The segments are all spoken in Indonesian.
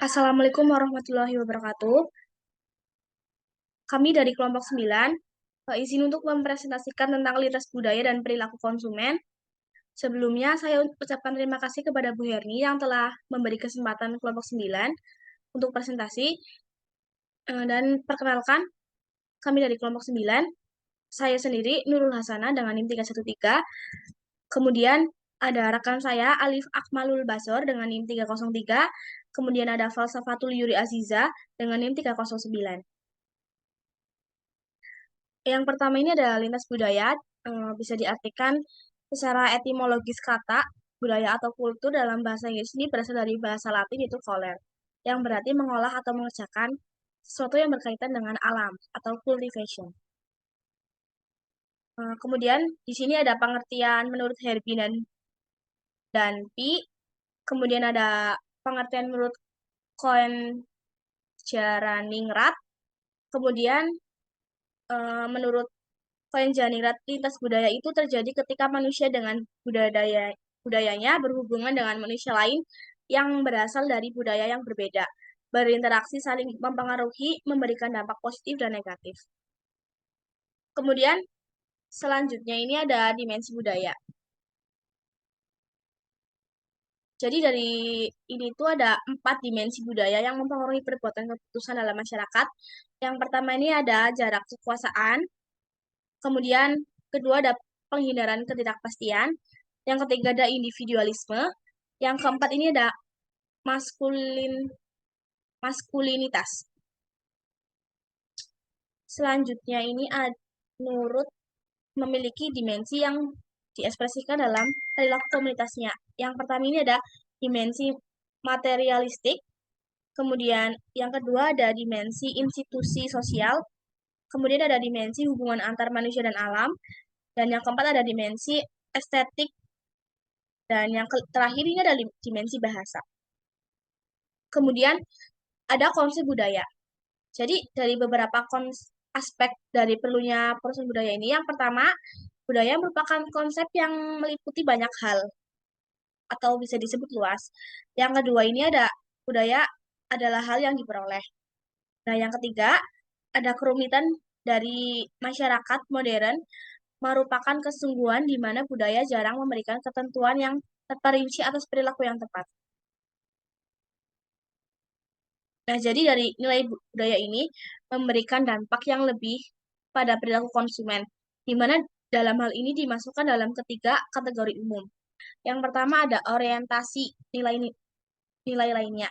Assalamualaikum warahmatullahi wabarakatuh. Kami dari kelompok 9 izin untuk mempresentasikan tentang lintas budaya dan perilaku konsumen. Sebelumnya, saya ucapkan terima kasih kepada Bu Herni yang telah memberi kesempatan kelompok 9 untuk presentasi. Dan perkenalkan, kami dari kelompok 9, saya sendiri Nurul Hasanah dengan NIM 313. Kemudian ada rekan saya Alif Akmalul Basor dengan NIM 303. Kemudian ada Falsafatul Yuri Aziza dengan NIM 309. Yang pertama ini adalah lintas budaya, bisa diartikan secara etimologis kata budaya atau kultur dalam bahasa Inggris ini berasal dari bahasa Latin yaitu coller, yang berarti mengolah atau mengerjakan sesuatu yang berkaitan dengan alam atau cultivation. Kemudian di sini ada pengertian menurut Herbie dan Pi, kemudian ada pengertian menurut Cohen Jaraningrat, kemudian menurut Penjanirat lintas budaya itu terjadi ketika manusia dengan budayanya berhubungan dengan manusia lain yang berasal dari budaya yang berbeda, berinteraksi saling mempengaruhi, memberikan dampak positif dan negatif. Kemudian selanjutnya ini ada dimensi budaya. Jadi dari ini tuh ada 4 dimensi budaya yang mempengaruhi perbuatan keputusan dalam masyarakat. Yang pertama ini ada jarak kekuasaan, kemudian kedua ada penghindaran ketidakpastian, yang ketiga ada individualisme, yang keempat ini ada maskulinitas. Selanjutnya ini menurut memiliki dimensi yang diekspresikan dalam perilaku komunitasnya. Yang pertama ini ada dimensi materialistik, kemudian yang kedua ada dimensi institusi sosial, kemudian ada dimensi hubungan antar manusia dan alam, dan yang keempat ada dimensi estetik, dan yang terakhir ini ada dimensi bahasa. Kemudian ada konsep budaya. Jadi dari beberapa aspek dari perlunya proses budaya ini, yang pertama, budaya merupakan konsep yang meliputi banyak hal atau bisa disebut luas. Yang kedua ini ada budaya adalah hal yang diperoleh. Nah, yang ketiga, ada kerumitan dari masyarakat modern merupakan kesungguhan di mana budaya jarang memberikan ketentuan yang terperinci atas perilaku yang tepat. Nah, jadi dari nilai budaya ini memberikan dampak yang lebih pada perilaku konsumen, di mana dalam hal ini dimasukkan dalam ketiga kategori umum. Yang pertama ada orientasi nilai lainnya.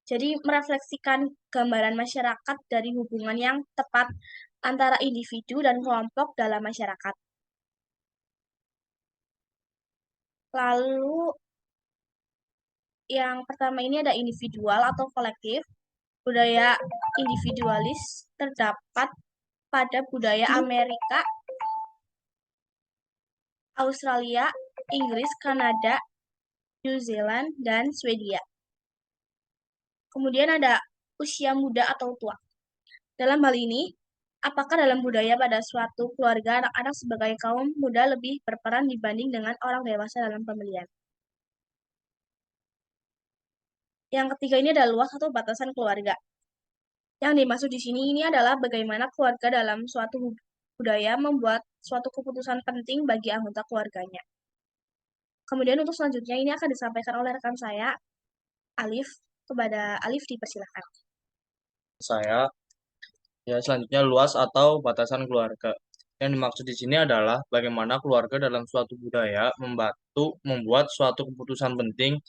Jadi merefleksikan gambaran masyarakat dari hubungan yang tepat antara individu dan kelompok dalam masyarakat. Lalu yang pertama ini ada individual atau kolektif. Budaya individualis terdapat pada budaya Amerika, Australia, Inggris, Kanada, New Zealand, dan Swedia. Kemudian ada usia muda atau tua. Dalam hal ini, apakah dalam budaya pada suatu keluarga anak-anak sebagai kaum muda lebih berperan dibanding dengan orang dewasa dalam pemilihan? Yang ketiga ini adalah luas atau batasan keluarga. Yang dimaksud di sini ini adalah bagaimana keluarga dalam suatu budaya membuat suatu keputusan penting bagi anggota keluarganya. Kemudian untuk selanjutnya ini akan disampaikan oleh rekan saya, Alif. Kepada Alif dipersilahkan. Saya selanjutnya luas atau batasan keluarga. Yang dimaksud di sini adalah bagaimana keluarga dalam suatu budaya membantu membuat suatu keputusan penting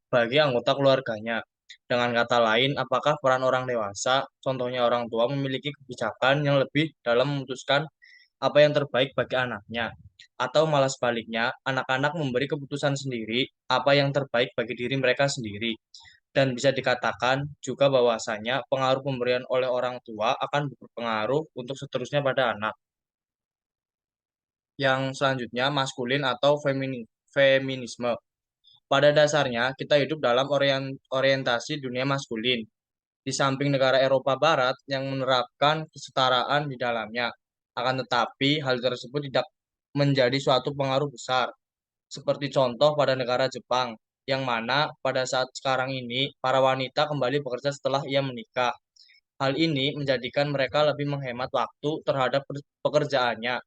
bagi anggota keluarganya. Dengan kata lain, apakah peran orang dewasa, contohnya orang tua, memiliki kebijakan yang lebih dalam memutuskan apa yang terbaik bagi anaknya, atau malah sebaliknya, anak-anak memberi keputusan sendiri apa yang terbaik bagi diri mereka sendiri. Dan bisa dikatakan juga bahwasanya pengaruh pemberian oleh orang tua akan berpengaruh untuk seterusnya pada anak. Yang selanjutnya, maskulin atau feminisme. Pada dasarnya, kita hidup dalam orientasi dunia maskulin. Di samping negara Eropa Barat yang menerapkan kesetaraan di dalamnya. Akan tetapi, hal tersebut tidak menjadi suatu pengaruh besar. Seperti contoh pada negara Jepang. yang mana pada saat sekarang ini para wanita kembali bekerja setelah ia menikah. Hal ini menjadikan mereka lebih menghemat waktu terhadap pekerjaannya.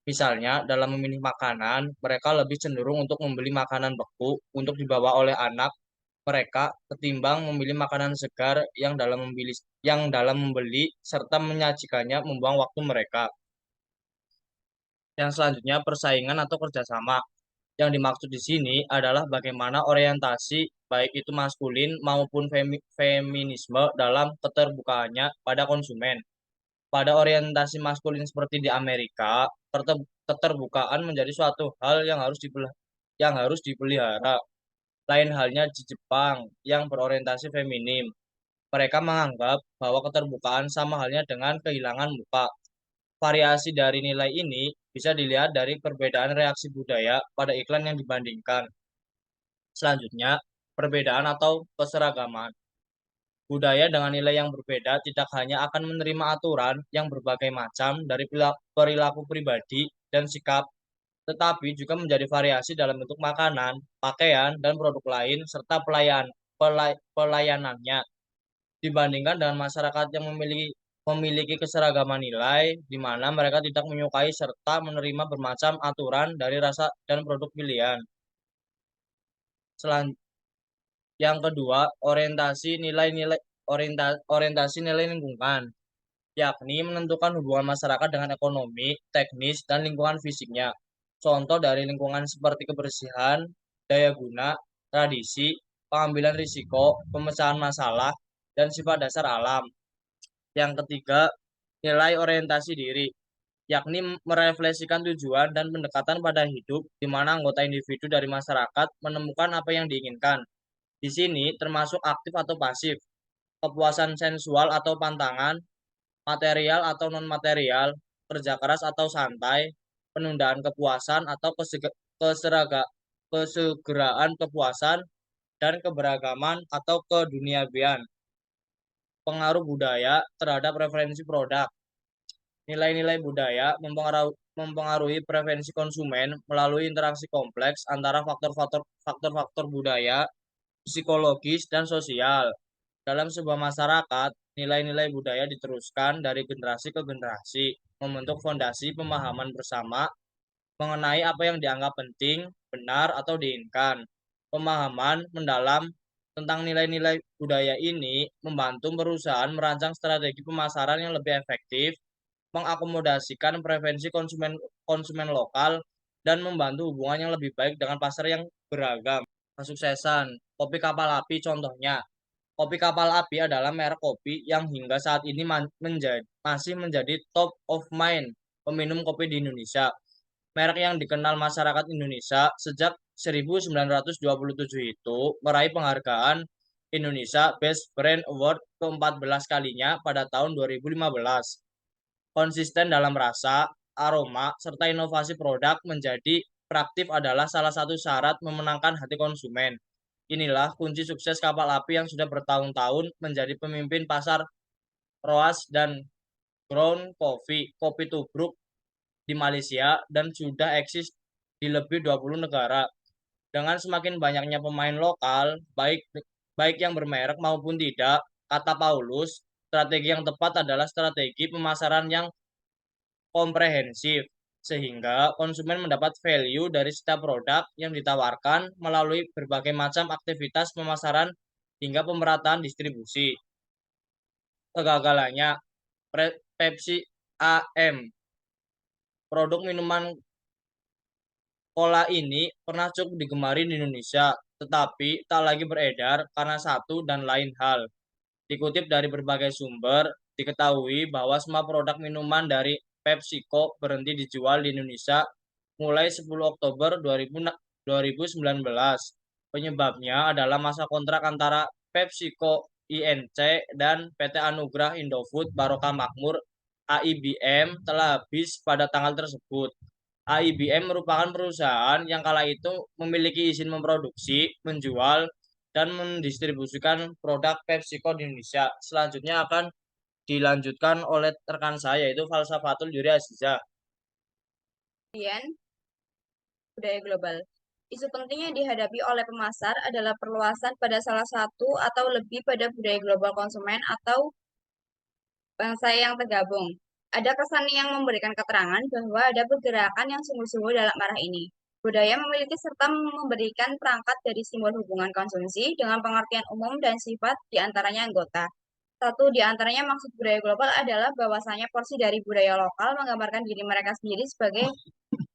Misalnya, dalam memilih makanan, mereka lebih cenderung untuk membeli makanan beku untuk dibawa oleh anak mereka ketimbang memilih makanan segar yang dalam membeli serta menyajikannya membuang waktu mereka. Yang selanjutnya persaingan atau kerjasama. Yang dimaksud di sini adalah bagaimana orientasi baik itu maskulin maupun feminisme dalam keterbukaannya pada konsumen. Pada orientasi maskulin seperti di Amerika, keterbukaan menjadi suatu hal yang harus dipelihara. Lain halnya di Jepang yang berorientasi feminim. Mereka menganggap bahwa keterbukaan sama halnya dengan kehilangan muka. Variasi dari nilai ini bisa dilihat dari perbedaan reaksi budaya pada iklan yang dibandingkan. Selanjutnya, perbedaan atau keseragaman. Budaya dengan nilai yang berbeda tidak hanya akan menerima aturan yang berbagai macam dari perilaku pribadi dan sikap, tetapi juga menjadi variasi dalam bentuk makanan, pakaian, dan produk lain, serta pelayanannya. Dibandingkan dengan masyarakat yang memiliki keseragaman nilai, di mana mereka tidak menyukai serta menerima bermacam aturan dari rasa dan produk pilihan. Yang kedua, orientasi nilai lingkungan, yakni menentukan hubungan masyarakat dengan ekonomi, teknis, dan lingkungan fisiknya. Contoh dari lingkungan seperti kebersihan, daya guna, tradisi, pengambilan risiko, pemecahan masalah, dan sifat dasar alam. Yang ketiga, nilai orientasi diri, yakni merefleksikan tujuan dan pendekatan pada hidup, di mana anggota individu dari masyarakat menemukan apa yang diinginkan. Di sini termasuk aktif atau pasif, kepuasan sensual atau pantangan, material atau non-material, kerja keras atau santai, penundaan kepuasan atau kesegeraan kepuasan, dan keberagaman atau keduniawian. Pengaruh budaya terhadap preferensi produk. Nilai-nilai budaya mempengaruhi preferensi konsumen melalui interaksi kompleks antara faktor-faktor budaya, psikologis, dan sosial. Dalam sebuah masyarakat, nilai-nilai budaya diteruskan dari generasi ke generasi, membentuk fondasi pemahaman bersama mengenai apa yang dianggap penting, benar, atau diinginkan. Pemahaman mendalam tentang nilai-nilai budaya ini membantu perusahaan merancang strategi pemasaran yang lebih efektif, mengakomodasikan preferensi konsumen konsumen lokal, dan membantu hubungan yang lebih baik dengan pasar yang beragam. Kesuksesan kopi kapal api contohnya. Kopi kapal api adalah merek kopi yang hingga saat ini masih menjadi top of mind peminum kopi di Indonesia. Merek yang dikenal masyarakat Indonesia sejak 1927 itu meraih penghargaan Indonesia Best Brand Award ke-14 kalinya pada tahun 2015. Konsisten dalam rasa, aroma, serta inovasi produk menjadi praktif adalah salah satu syarat memenangkan hati konsumen. Inilah kunci sukses kapal api yang sudah bertahun-tahun menjadi pemimpin pasar roas dan ground coffee, kopi tubruk di Malaysia dan sudah eksis di lebih 20 negara. Dengan semakin banyaknya pemain lokal, baik baik yang bermerek maupun tidak, kata Paulus, strategi yang tepat adalah strategi pemasaran yang komprehensif, sehingga konsumen mendapat value dari setiap produk yang ditawarkan melalui berbagai macam aktivitas pemasaran hingga pemerataan distribusi. Kegagalannya, Pepsi AM, produk minuman cola ini pernah cukup digemari di Indonesia, tetapi tak lagi beredar karena satu dan lain hal. Dikutip dari berbagai sumber, diketahui bahwa semua produk minuman dari PepsiCo berhenti dijual di Indonesia mulai 10 Oktober 2019. Penyebabnya adalah masa kontrak antara PepsiCo Inc. dan PT Anugrah Indofood Barokah Makmur AIBM telah habis pada tanggal tersebut. AIBM merupakan perusahaan yang kala itu memiliki izin memproduksi, menjual, dan mendistribusikan produk PepsiCo di Indonesia. Selanjutnya akan dilanjutkan oleh rekan saya yaitu Falsafatul Yuri Aziza. Kemudian budaya global. Isu penting yang dihadapi oleh pemasar adalah perluasan pada salah satu atau lebih pada budaya global konsumen atau bangsa yang tergabung. Ada kesan yang memberikan keterangan bahwa ada pergerakan yang sungguh-sungguh dalam arah ini. Budaya memiliki serta memberikan perangkat dari simbol hubungan konsumsi dengan pengertian umum dan sifat di antaranya anggota. Satu di antaranya maksud budaya global adalah bahwasanya porsi dari budaya lokal menggambarkan diri mereka sendiri sebagai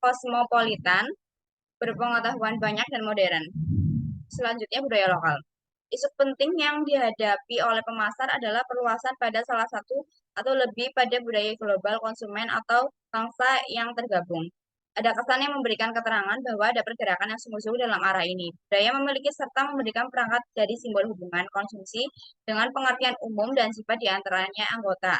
kosmopolitan, berpengetahuan banyak dan modern. Selanjutnya budaya lokal. Isu penting yang dihadapi oleh pemasar adalah perluasan pada salah satu atau lebih pada budaya global konsumen atau bangsa yang tergabung. Ada kesan yang memberikan keterangan bahwa ada pergerakan yang sungguh-sungguh dalam arah ini. Budaya memiliki serta memberikan perangkat dari simbol hubungan konsumsi dengan pengertian umum dan sifat di antaranya anggota.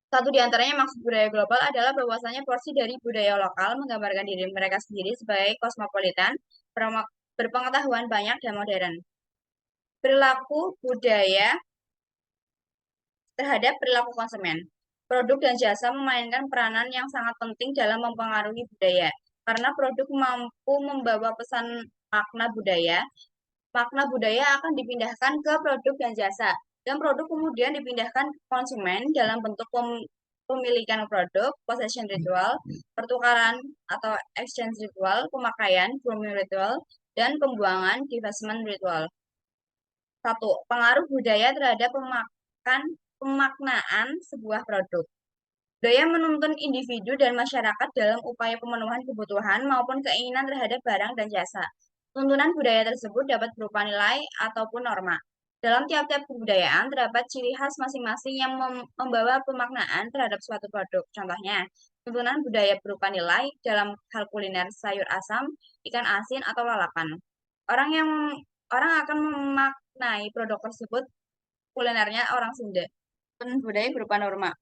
Satu di antaranya maksud budaya global adalah bahwasanya porsi dari budaya lokal menggambarkan diri mereka sendiri sebagai kosmopolitan, berpengetahuan banyak dan modern. Perilaku budaya terhadap perilaku konsumen. Produk dan jasa memainkan peranan yang sangat penting dalam mempengaruhi budaya. Karena produk mampu membawa pesan makna budaya akan dipindahkan ke produk dan jasa. Dan produk kemudian dipindahkan ke konsumen dalam bentuk pemilikan produk, possession ritual, pertukaran atau exchange ritual, pemakaian, grooming ritual, dan pembuangan, divestment ritual. Satu, pengaruh budaya terhadap pemaknaan sebuah produk. Budaya menuntun individu dan masyarakat dalam upaya pemenuhan kebutuhan maupun keinginan terhadap barang dan jasa. Tuntunan budaya tersebut dapat berupa nilai ataupun norma. Dalam tiap-tiap kebudayaan terdapat ciri khas masing-masing yang membawa pemaknaan terhadap suatu produk. Contohnya, tuntunan budaya berupa nilai dalam hal kuliner sayur asam, ikan asin, atau lalapan. Orang yang orang akan memaknai produk tersebut kulinernya orang Sunda. Tuntunan budaya berupa norma.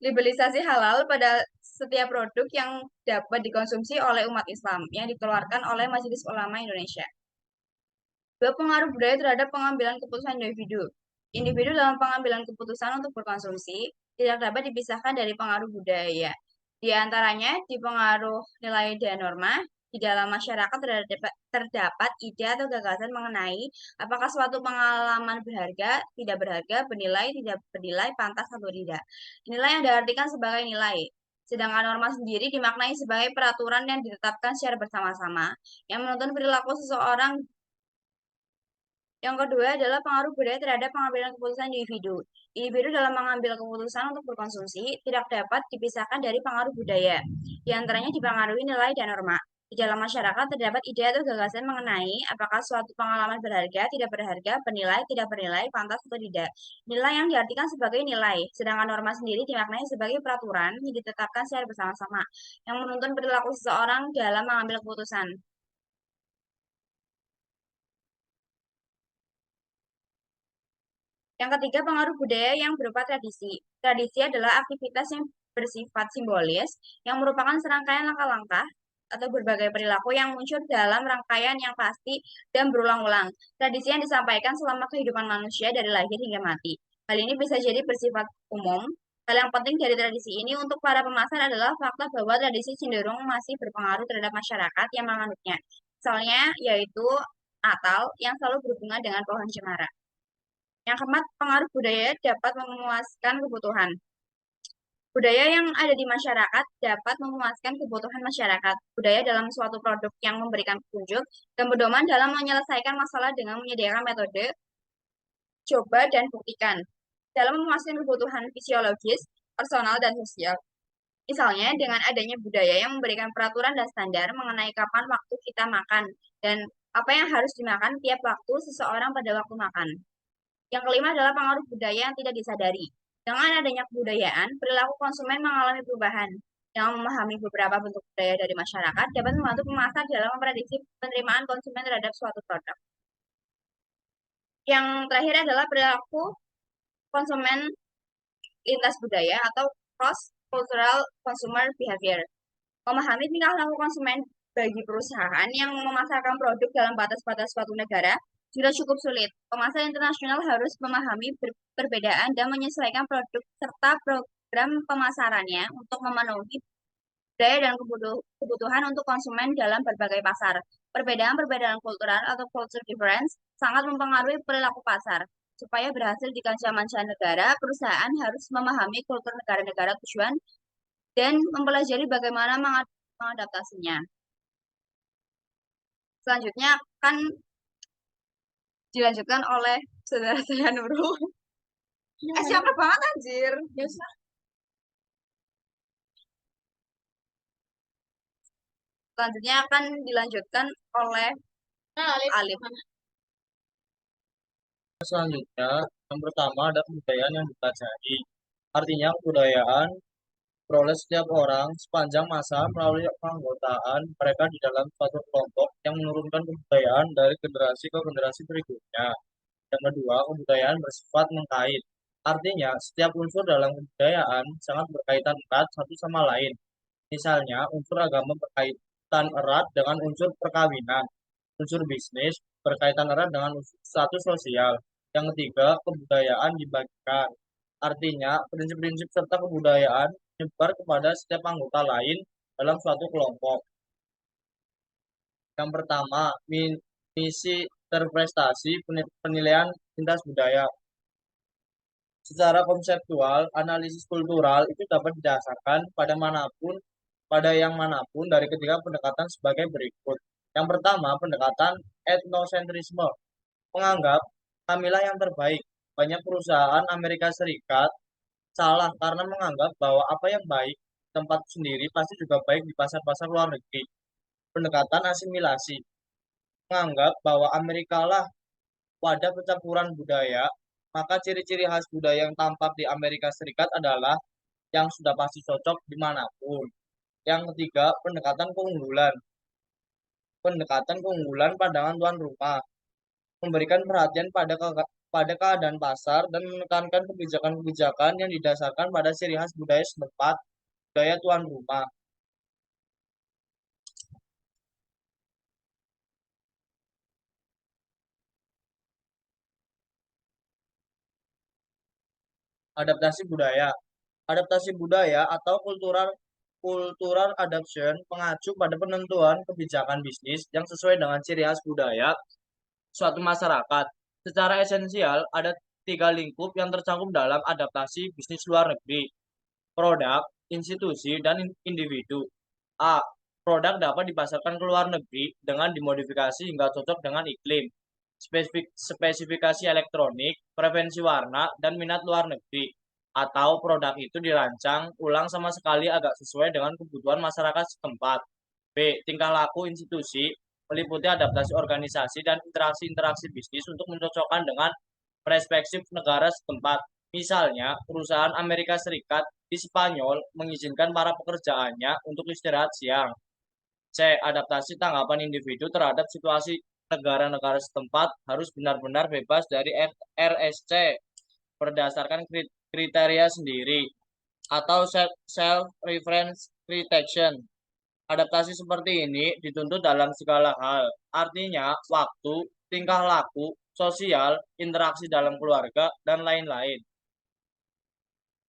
Labelisasi halal pada setiap produk yang dapat dikonsumsi oleh umat Islam yang dikeluarkan oleh Majelis Ulama Indonesia. Dua, pengaruh budaya terhadap pengambilan keputusan individu. Individu dalam pengambilan keputusan untuk berkonsumsi tidak dapat dipisahkan dari pengaruh budaya. Di antaranya dipengaruh nilai dan norma. Di dalam masyarakat terdapat ide atau gagasan mengenai apakah suatu pengalaman berharga, tidak berharga, bernilai, tidak bernilai, pantas atau tidak. Nilai yang diartikan sebagai nilai. Sedangkan norma sendiri dimaknai sebagai peraturan yang ditetapkan secara bersama-sama yang menuntun perilaku seseorang. Yang kedua adalah pengaruh budaya terhadap pengambilan keputusan individu. Individu dalam mengambil keputusan untuk berkonsumsi tidak dapat dipisahkan dari pengaruh budaya. Di antaranya dipengaruhi nilai dan norma. Di dalam masyarakat terdapat ide atau gagasan mengenai apakah suatu pengalaman berharga, tidak berharga, bernilai, tidak bernilai, pantas atau tidak. Nilai yang diartikan sebagai nilai, sedangkan norma sendiri dimaknai sebagai peraturan yang ditetapkan secara bersama-sama, yang menuntun perilaku seseorang dalam mengambil keputusan. Yang ketiga, pengaruh budaya yang berupa tradisi. Tradisi adalah aktivitas yang bersifat simbolis, yang merupakan serangkaian langkah-langkah atau berbagai perilaku yang muncul dalam rangkaian yang pasti dan berulang-ulang. Tradisi yang disampaikan selama kehidupan manusia dari lahir hingga mati. Hal ini bisa jadi bersifat umum. Hal yang penting dari tradisi ini untuk para pemasar adalah fakta bahwa tradisi cenderung masih berpengaruh terhadap masyarakat yang menganutnya. Misalnya, yaitu Natal yang selalu berhubungan dengan pohon cemara. Yang keempat, pengaruh budaya dapat memuaskan kebutuhan. Budaya yang ada di masyarakat dapat memuaskan kebutuhan masyarakat. Budaya dalam suatu produk yang memberikan petunjuk dan pedoman dalam menyelesaikan masalah dengan menyediakan metode coba dan buktikan. Dalam memuaskan kebutuhan fisiologis, personal, dan sosial. Misalnya, dengan adanya budaya yang memberikan peraturan dan standar mengenai kapan waktu kita makan dan apa yang harus dimakan tiap waktu seseorang pada waktu makan. Yang kelima adalah pengaruh budaya yang tidak disadari. Dengan adanya kebudayaan, perilaku konsumen mengalami perubahan. Yang memahami beberapa bentuk budaya dari masyarakat dapat membantu pemasar dalam memprediksi penerimaan konsumen terhadap suatu produk. Yang terakhir adalah perilaku konsumen lintas budaya atau cross-cultural consumer behavior. Memahami tingkah laku konsumen bagi perusahaan yang memasarkan produk dalam batas-batas suatu negara sudah cukup sulit. Pemasar internasional harus memahami perbedaan dan menyesuaikan produk serta program pemasarannya untuk memenuhi daya dan kebutuhan untuk konsumen dalam berbagai pasar. Perbedaan-perbedaan kultural atau culture difference sangat mempengaruhi perilaku pasar. Supaya berhasil di kancah mancanegara, perusahaan harus memahami kultur negara-negara tujuan dan mempelajari bagaimana mengadaptasinya. Selanjutnya akan dilanjutkan oleh saudara saya Nurul. Siapa banget anjir? Selanjutnya akan dilanjutkan oleh Alif. Selanjutnya, yang pertama ada kebudayaan yang dipelajari. Artinya kebudayaan peroleh setiap orang sepanjang masa melalui keanggotaan mereka di dalam suatu kelompok yang menurunkan kebudayaan dari generasi ke generasi berikutnya. Yang kedua, kebudayaan bersifat mengkait. Artinya, setiap unsur dalam kebudayaan sangat berkaitan erat satu sama lain. Misalnya, unsur agama berkaitan erat dengan unsur perkawinan. Unsur bisnis berkaitan erat dengan unsur status sosial. Yang ketiga, kebudayaan dibagikan. Artinya, prinsip-prinsip serta kebudayaan menyebar kepada setiap anggota lain dalam suatu kelompok. Yang pertama, misi terprestasi penilaian lintas budaya. Secara konseptual, analisis kultural itu dapat didasarkan pada yang manapun dari ketiga pendekatan sebagai berikut. Yang pertama, pendekatan etnosentrisme. Menganggap kamilah yang terbaik. Banyak perusahaan Amerika Serikat salah karena menganggap bahwa apa yang baik di tempat sendiri pasti juga baik di pasar-pasar luar negeri. Pendekatan asimilasi. Menganggap bahwa Amerika lah wadah percampuran budaya, maka ciri-ciri khas budaya yang tampak di Amerika Serikat adalah yang sudah pasti cocok dimanapun. Yang ketiga, pendekatan keunggulan. Pendekatan keunggulan pandangan tuan rumah. Memberikan perhatian pada keadaan pasar dan menekankan kebijakan-kebijakan yang didasarkan pada ciri khas budaya setempat, budaya tuan rumah. Adaptasi budaya. Adaptasi budaya atau cultural adaptation mengacu pada penentuan kebijakan bisnis yang sesuai dengan ciri khas budaya suatu masyarakat. Secara esensial, ada tiga lingkup yang tercakup dalam adaptasi bisnis luar negeri: produk, institusi, dan individu. A. Produk dapat dipasarkan ke luar negeri dengan dimodifikasi hingga cocok dengan iklim, spesifikasi elektronik, preferensi warna, dan minat luar negeri. Atau produk itu dirancang ulang sama sekali agak sesuai dengan kebutuhan masyarakat setempat. B. Tingkah laku institusi meliputi adaptasi organisasi dan interaksi-interaksi bisnis untuk mencocokkan dengan perspektif negara setempat. Misalnya, perusahaan Amerika Serikat di Spanyol mengizinkan para pekerjaannya untuk istirahat siang. C. Adaptasi tanggapan individu terhadap situasi negara-negara setempat harus benar-benar bebas dari RSC berdasarkan kriteria sendiri atau self-reference criterion. Adaptasi seperti ini dituntut dalam segala hal, artinya waktu, tingkah laku, sosial, interaksi dalam keluarga, dan lain-lain.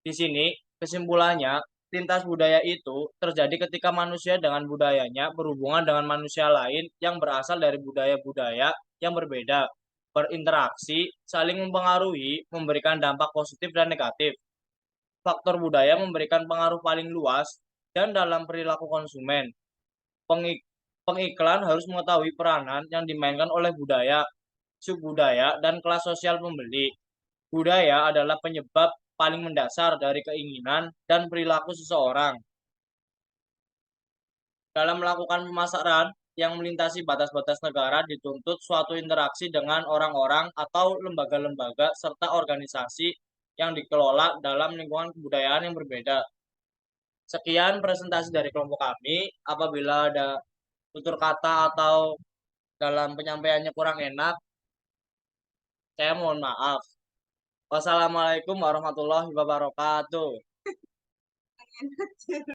Di sini, kesimpulannya, lintas budaya itu terjadi ketika manusia dengan budayanya berhubungan dengan manusia lain yang berasal dari budaya-budaya yang berbeda, berinteraksi, saling mempengaruhi, memberikan dampak positif dan negatif. Faktor budaya memberikan pengaruh paling luas dan dalam perilaku konsumen. Pengiklan harus mengetahui peranan yang dimainkan oleh budaya, subbudaya, dan kelas sosial pembeli. Budaya adalah penyebab paling mendasar dari keinginan dan perilaku seseorang. Dalam melakukan pemasaran yang melintasi batas-batas negara dituntut suatu interaksi dengan orang-orang atau lembaga-lembaga serta organisasi yang dikelola dalam lingkungan kebudayaan yang berbeda. Sekian presentasi dari kelompok kami. Apabila ada tutur kata atau dalam penyampaiannya kurang enak, saya mohon maaf. Wassalamualaikum warahmatullahi wabarakatuh.